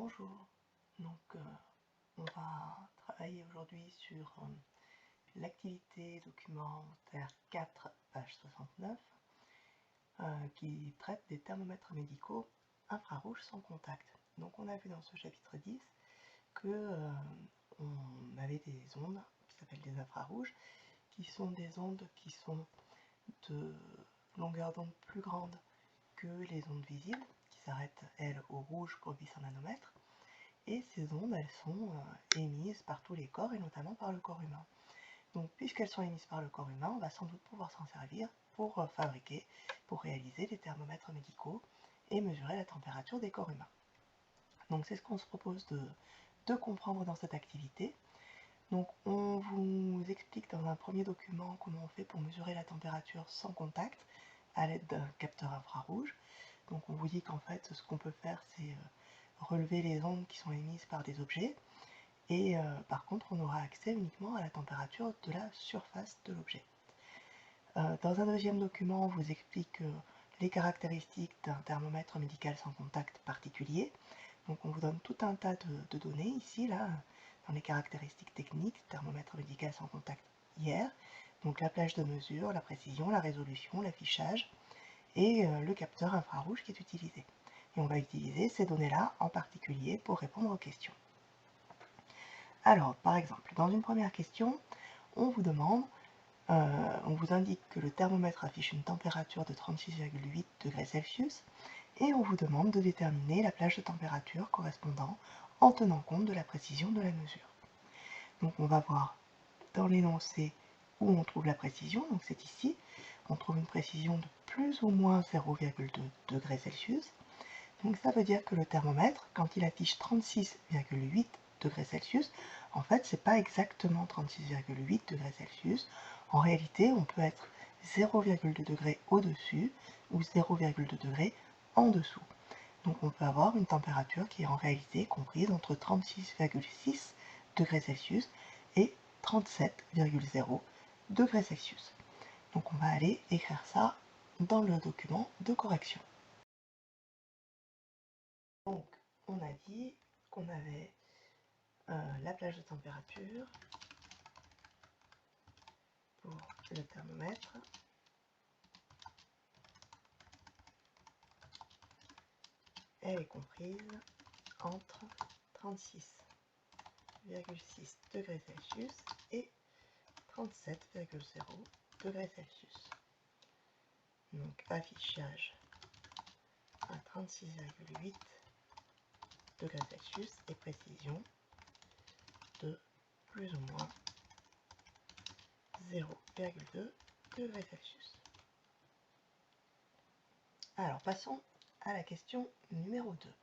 Bonjour, on va travailler aujourd'hui sur l'activité documentaire 4, page 69, qui traite des thermomètres médicaux infrarouges sans contact. Donc on a vu dans ce chapitre 10 que on avait des ondes qui s'appellent des infrarouges, qui sont des ondes qui sont de longueur d'onde plus grande que les ondes visibles, qui s'arrêtent elles au rouge pour 800 nanomètres. Et ces ondes, elles sont émises par tous les corps, et notamment par le corps humain. Donc, puisqu'elles sont émises par le corps humain, on va sans doute pouvoir s'en servir pour réaliser des thermomètres médicaux et mesurer la température des corps humains. Donc, c'est ce qu'on se propose de comprendre dans cette activité. Donc, on vous explique dans un premier document comment on fait pour mesurer la température sans contact à l'aide d'un capteur infrarouge. Donc, on vous dit qu'en fait, ce qu'on peut faire, c'est relever les ondes qui sont émises par des objets, et par contre on aura accès uniquement à la température de la surface de l'objet. Dans un deuxième document, on vous explique les caractéristiques d'un thermomètre médical sans contact particulier. Donc on vous donne tout un tas de données ici, là, dans les caractéristiques techniques, thermomètre médical sans contact hier, donc la plage de mesure, la précision, la résolution, l'affichage, et le capteur infrarouge qui est utilisé. Et on va utiliser ces données-là en particulier pour répondre aux questions. Alors, par exemple, dans une première question, on vous demande, on vous indique que le thermomètre affiche une température de 36,8 degrés Celsius, et on vous demande de déterminer la plage de température correspondant en tenant compte de la précision de la mesure. Donc on va voir dans l'énoncé où on trouve la précision, donc c'est ici, on trouve une précision de plus ou moins 0,2 degrés Celsius. Donc ça veut dire que le thermomètre, quand il affiche 36,8 degrés Celsius, en fait c'est pas exactement 36,8 degrés Celsius. En réalité, on peut être 0,2 degrés au-dessus ou 0,2 degrés en dessous. Donc on peut avoir une température qui est en réalité comprise entre 36,6 degrés Celsius et 37,0 degrés Celsius. Donc on va aller écrire ça dans le document de correction. Donc on a dit qu'on avait la plage de température pour le thermomètre. Elle est comprise entre 36,6 degrés Celsius et 37,0 degrés Celsius. Donc affichage à 36,8 degrés Celsius et précision de plus ou moins 0,2 degrés Celsius. Alors passons à la question numéro 2.